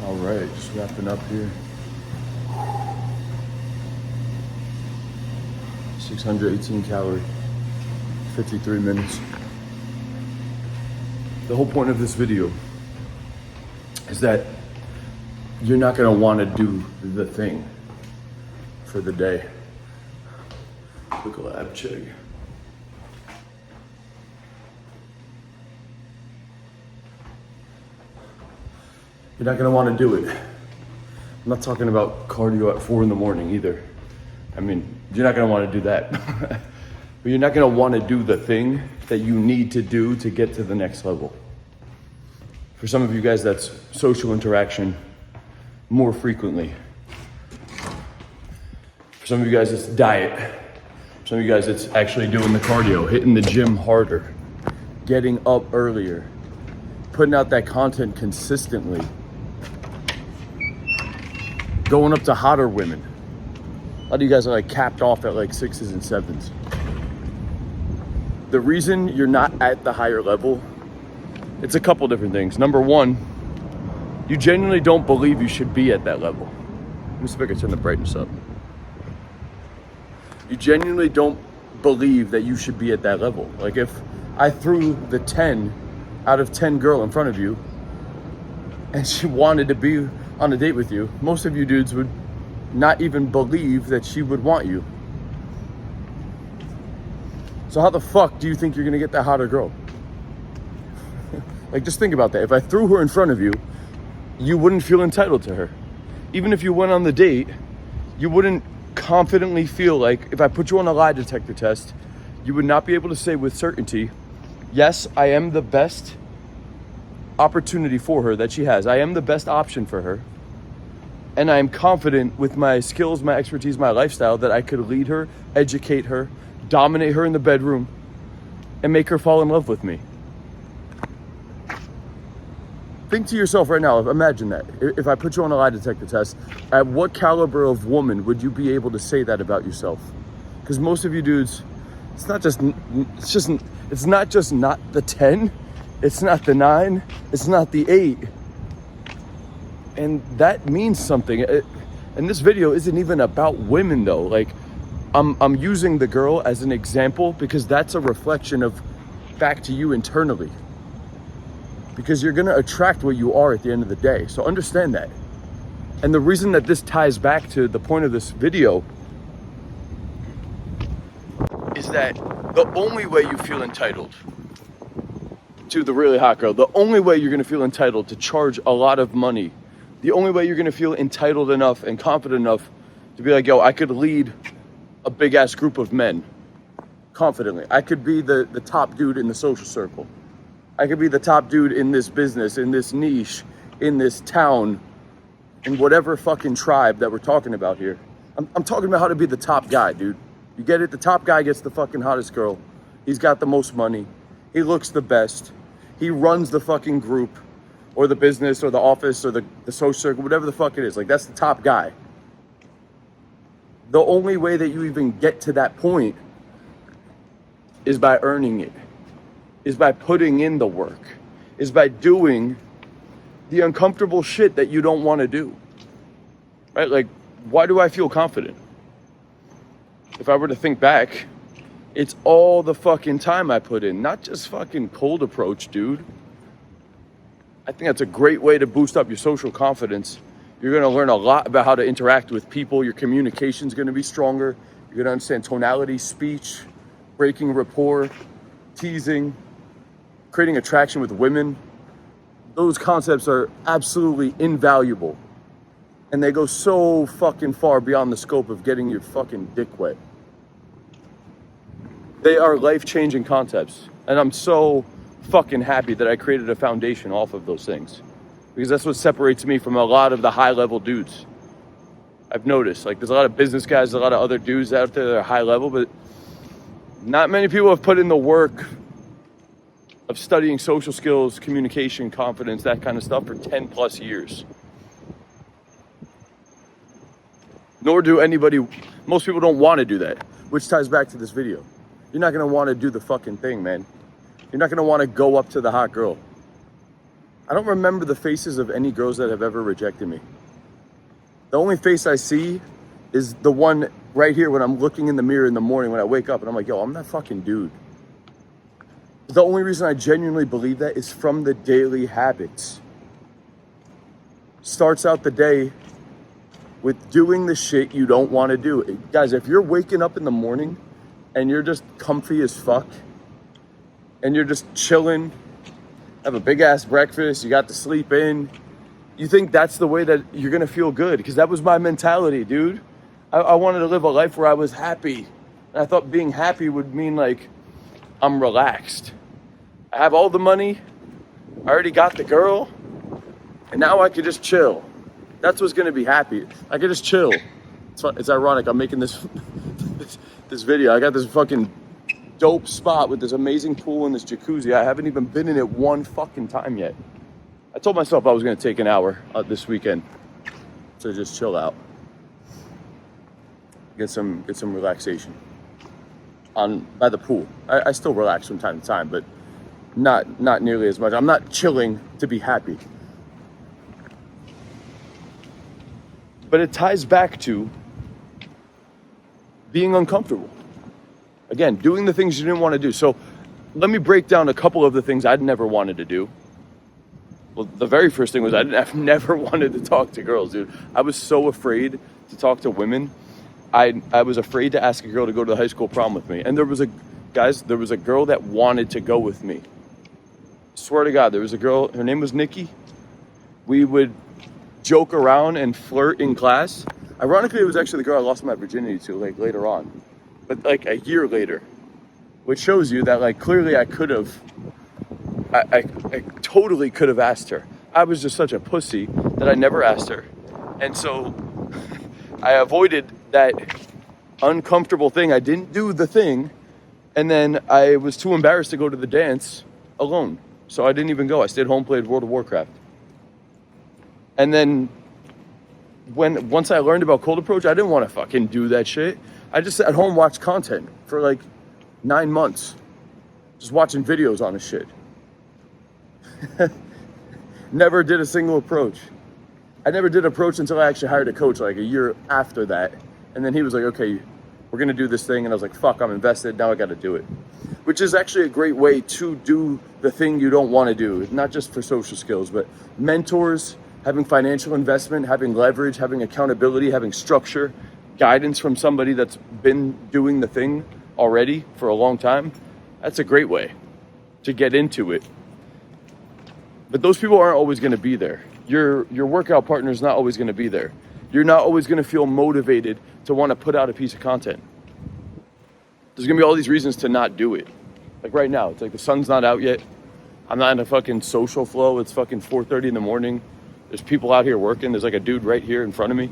All right, just wrapping up here. 618 calorie, 53 minutes. The whole point of this video is that you're not gonna wanna do the thing for the day. Quick lab check. You're not gonna wanna do it. I'm not talking about cardio at 4 a.m. either. I mean, you're not gonna wanna do that. But you're not gonna wanna do the thing that you need to do to get to the next level. For some of you guys, that's social interaction more frequently. For some of you guys, it's diet. For some of you guys, it's actually doing the cardio, hitting the gym harder, getting up earlier, putting out that content consistently, going up to hotter women. A lot of you guys are like capped off at like 6s and 7s. The reason you're not at the higher level, it's a couple different things. Number one, you genuinely don't believe you should be at that level. Let me see if I can turn the brightness up. You genuinely don't believe that you should be at that level. Like if I threw the 10 out of 10 girl in front of you and she wanted to be on a date with you, most of you dudes would not even believe that she would want you. So how the fuck do you think you're gonna get that hotter girl? Like, just think about that. If I threw her in front of you, you wouldn't feel entitled to her. Even if you went on the date, you wouldn't confidently feel like, if I put you on a lie detector test, you would not be able to say with certainty, yes, I am the best opportunity for her that she has. I am the best option for her. And I am confident with my skills, my expertise, my lifestyle that I could lead her, educate her, dominate her in the bedroom, and make her fall in love with me. Think to yourself right now, imagine that. If I put you on a lie detector test, at what caliber of woman would you be able to say that about yourself? Because most of you dudes, it's not just not the 10, it's not the 9, it's not the 8. And that means something. And this video isn't even about women though. Like, I'm using the girl as an example because that's a reflection of back to you internally. Because you're gonna attract what you are at the end of the day. So understand that. And the reason that this ties back to the point of this video is that the only way you feel entitled to the really hot girl, the only way you're gonna feel entitled to charge a lot of money, the only way you're gonna feel entitled enough and confident enough to be like, yo, I could lead a big ass group of men confidently. I could be the top dude in the social circle. I could be the top dude in this business, in this niche, in this town, in whatever fucking tribe that we're talking about here. I'm talking about how to be the top guy, dude. You get it? The top guy gets the fucking hottest girl. He's got the most money. He looks the best. He runs the fucking group or the business or the office or the social circle, whatever the fuck it is. Like, that's the top guy. The only way that you even get to that point is by earning it, is by putting in the work, is by doing the uncomfortable shit that you don't want to do, right? Like, why do I feel confident? If I were to think back, it's all the fucking time I put in, not just fucking cold approach, dude. I think that's a great way to boost up your social confidence. You're gonna learn a lot about how to interact with people. Your communication's gonna be stronger. You're gonna understand tonality, speech, breaking rapport, teasing, creating attraction with women. Those concepts are absolutely invaluable. And they go so fucking far beyond the scope of getting your fucking dick wet. They are life-changing concepts. And I'm so fucking happy that I created a foundation off of those things. Because that's what separates me from a lot of the high-level dudes. I've noticed, like, there's a lot of business guys, a lot of other dudes out there that are high level, but not many people have put in the work of studying social skills, communication, confidence, that kind of stuff for 10 plus years. Nor do most people don't want to do that, which ties back to this video. You're not going to want to do the fucking thing, man. You're not going to want to go up to the hot girl. I don't remember the faces of any girls that have ever rejected me. The only face I see is the one right here when I'm looking in the mirror in the morning when I wake up and I'm like, yo, I'm that fucking dude. The only reason I genuinely believe that is from the daily habits. Starts out the day with doing the shit you don't want to do. Guys, if you're waking up in the morning and you're just comfy as fuck and you're just chilling, have a big ass breakfast, you got to sleep in, you think that's the way that you're gonna feel good? Because that was my mentality, dude. I wanted to live a life where I was happy. And I thought being happy would mean like I'm relaxed. I have all the money, I already got the girl, and now I could just chill. That's what's gonna be happy. I could just chill. It's ironic, I'm making this this video. I got this fucking dope spot with this amazing pool and this jacuzzi. I haven't even been in it one fucking time yet. I told myself I was gonna take an hour this weekend to just chill out. Get some relaxation by the pool. I still relax from time to time, but not nearly as much. I'm not chilling to be happy. But it ties back to being uncomfortable. Again, doing the things you didn't want to do. So let me break down a couple of the things I'd never wanted to do. Well, the very first thing was I've never wanted to talk to girls, dude. I was so afraid to talk to women. I was afraid to ask a girl to go to the high school prom with me. And there was a girl that wanted to go with me. Swear to God, there was a girl, her name was Nikki. We would joke around and flirt in class. Ironically, it was actually the girl I lost my virginity to, like, later on. But, like, a year later. Which shows you that, like, clearly I could have, I totally could have asked her. I was just such a pussy that I never asked her. And so I avoided that uncomfortable thing. I didn't do the thing. And then I was too embarrassed to go to the dance alone. So I didn't even go. I stayed home, played World of Warcraft. And then once I learned about cold approach, I didn't want to fucking do that shit. I just sat home, watched content for like 9 months. Just watching videos on this shit. Never did a single approach. I never did approach until I actually hired a coach like a year after that. And then he was like, okay, we're gonna do this thing. And I was like, fuck, I'm invested, now I gotta do it. Which is actually a great way to do the thing you don't wanna do. Not just for social skills, but mentors, having financial investment, having leverage, having accountability, having structure, guidance from somebody that's been doing the thing already for a long time. That's a great way to get into it. But those people aren't always gonna be there. Your workout partner is not always gonna be there. You're not always gonna feel motivated to wanna put out a piece of content. There's gonna be all these reasons to not do it. Like right now, it's like the sun's not out yet. I'm not in a fucking social flow. It's fucking 4:30 in the morning. There's people out here working. There's like a dude right here in front of me.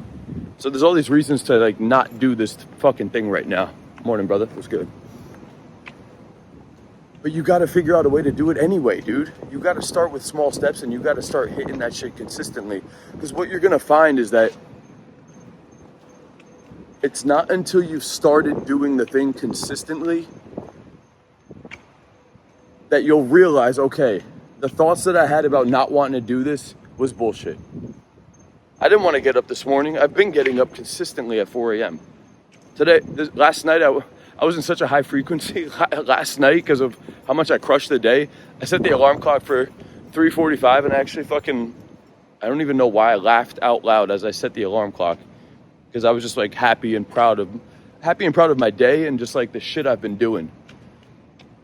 So there's all these reasons to like not do this fucking thing right now. Morning, brother. What's good? But you got to figure out a way to do it anyway, dude. You got to start with small steps and you got to start hitting that shit consistently. Because what you're going to find is that it's not until you've started doing the thing consistently that you'll realize, okay, the thoughts that I had about not wanting to do this was bullshit. I didn't want to get up this morning. I've been getting up consistently at 4 a.m. Last night, I was in such a high frequency last night because of how much I crushed the day. I set the alarm clock for 3:45 and I actually I don't even know why I laughed out loud as I set the alarm clock, because I was just like happy and proud of my day and just like the shit I've been doing.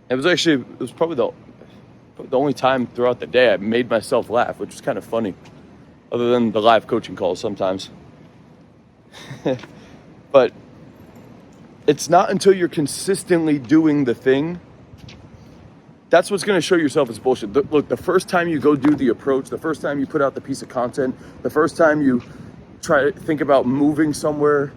It was probably the only time throughout the day I made myself laugh, which was kind of funny, other than the live coaching calls sometimes. But it's not until you're consistently doing the thing that's what's going to show yourself it's bullshit. Look, the first time you go do the approach, the first time you put out the piece of content, the first time you try to think about moving somewhere,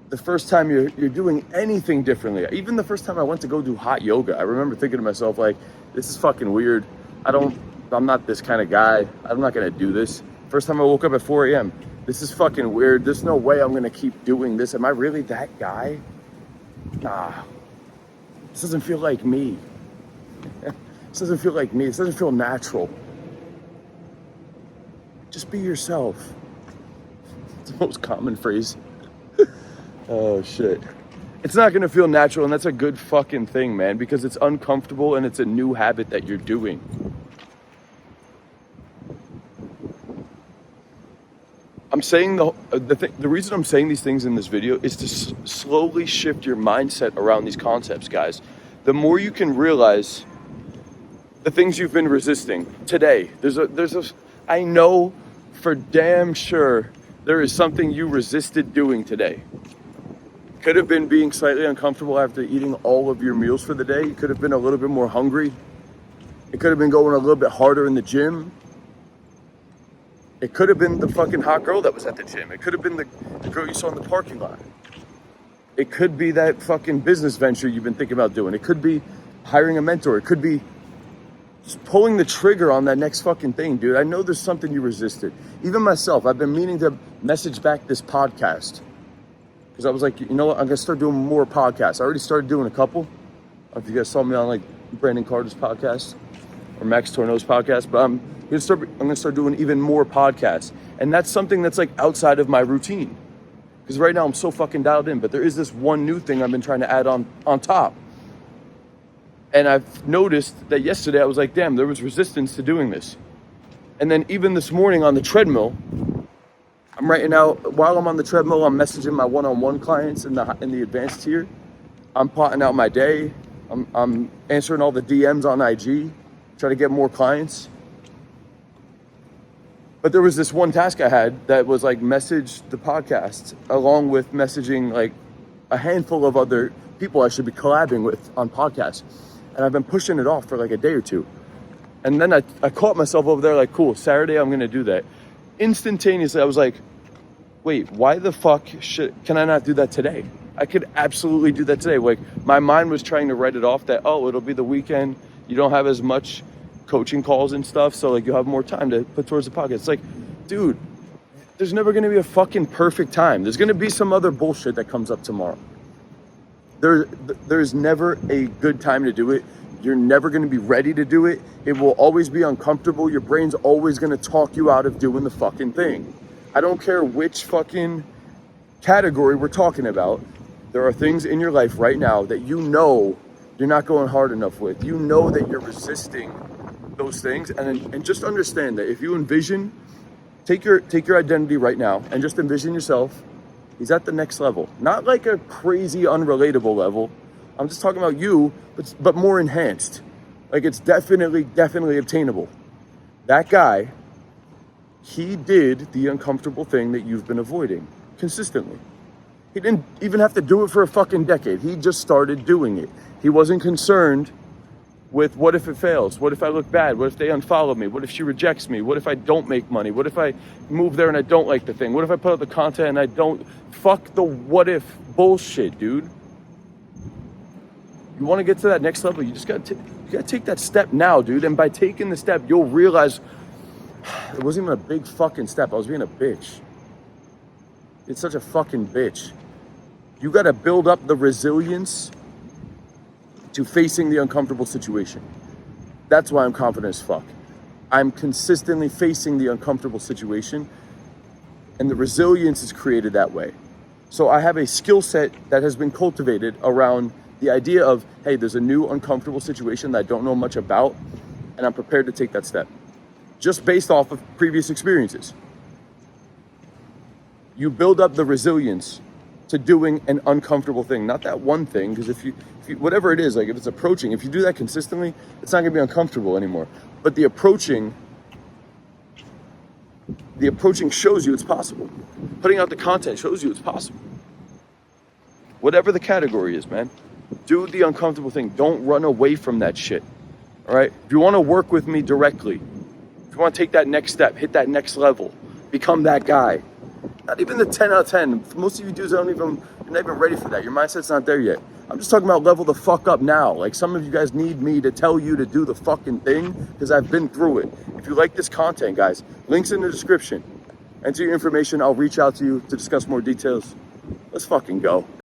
the first time you're doing anything differently, even the first time I went to go do hot yoga, I remember thinking to myself, like, this is fucking weird. I'm not this kind of guy. I'm not going to do this. First time I woke up at 4 a.m. This is fucking weird. There's no way I'm going to keep doing this. Am I really that guy? Nah. This doesn't feel like me. This doesn't feel like me. This doesn't feel natural. Just be yourself. It's the most common phrase. Oh shit. It's not gonna feel natural, and that's a good fucking thing, man, because it's uncomfortable and it's a new habit that you're doing. I'm saying the reason I'm saying these things in this video is to slowly shift your mindset around these concepts, guys. The more you can realize the things you've been resisting today, I know for damn sure there is something you resisted doing today. Could have been being slightly uncomfortable after eating all of your meals for the day. You could have been a little bit more hungry. It could have been going a little bit harder in the gym. It could have been the fucking hot girl that was at the gym. It could have been the girl you saw in the parking lot. It could be that fucking business venture you've been thinking about doing. It could be hiring a mentor. It could be just pulling the trigger on that next fucking thing, dude. I know there's something you resisted. Even myself, I've been meaning to message back this podcast. Because I was like, you know what, I'm going to start doing more podcasts. I already started doing a couple. I don't know if you guys saw me on like Brandon Carter's podcast or Max Torno's podcast, but I'm going to start doing even more podcasts. And that's something that's like outside of my routine. Because right now I'm so fucking dialed in, but there is this one new thing I've been trying to add on top. And I've noticed that yesterday I was like, damn, there was resistance to doing this. And then even this morning on the treadmill, I'm writing out, while I'm on the treadmill, I'm messaging my one-on-one clients in the advanced tier. I'm plotting out my day. I'm answering all the DMs on IG, trying to get more clients. But there was this one task I had that was like message the podcast along with messaging like a handful of other people I should be collabing with on podcasts. And I've been pushing it off for like a day or two. And then I caught myself over there like, cool, Saturday I'm going to do that. Instantaneously, I was like, wait, why the fuck can I not do that today? I could absolutely do that today. Like, my mind was trying to write it off that, oh, it'll be the weekend. You don't have as much coaching calls and stuff, so like you'll have more time to put towards the podcast. It's like, dude, there's never going to be a fucking perfect time. There's going to be some other bullshit that comes up tomorrow. There's never a good time to do it. You're never going to be ready to do it. It will always be uncomfortable. Your brain's always going to talk you out of doing the fucking thing. I don't care which fucking category we're talking about. There are things in your life right now that you know you're not going hard enough with. You know that you're resisting those things. And just understand that if you envision, take your identity right now and just envision yourself. He's at the next level. Not like a crazy unrelatable level. I'm just talking about you, but more enhanced. Like it's definitely obtainable. That guy, he did the uncomfortable thing that you've been avoiding consistently. He didn't even have to do it for a fucking decade. He just started doing it. He wasn't concerned with what if it fails? What if I look bad? What if they unfollow me? What if she rejects me? What if I don't make money? What if I move there and I don't like the thing? What if I put out the content and I don't? Fuck the what if bullshit, dude. You want to get to that next level, you just gotta take that step now, dude. And by taking the step, you'll realize it wasn't even a big fucking step. I was being a bitch. It's such a fucking bitch. You gotta build up the resilience to facing the uncomfortable situation. That's why I'm confident as fuck. I'm consistently facing the uncomfortable situation, and the resilience is created that way. So I have a skill set that has been cultivated around the idea of, hey, there's a new uncomfortable situation that I don't know much about, and I'm prepared to take that step. Just based off of previous experiences. You build up the resilience to doing an uncomfortable thing, not that one thing, because if you, whatever it is, like if it's approaching, if you do that consistently, it's not gonna be uncomfortable anymore. But the approaching shows you it's possible. Putting out the content shows you it's possible. Whatever the category is, man, do the uncomfortable thing. Don't run away from that shit, all right? If you wanna work with me directly, if you wanna take that next step, hit that next level, become that guy. Not even the 10 out of 10. Most of you dudes you're not even ready for that. Your mindset's not there yet. I'm just talking about level the fuck up now. Like some of you guys need me to tell you to do the fucking thing because I've been through it. If you like this content, guys, links in the description. Enter your information. I'll reach out to you to discuss more details. Let's fucking go.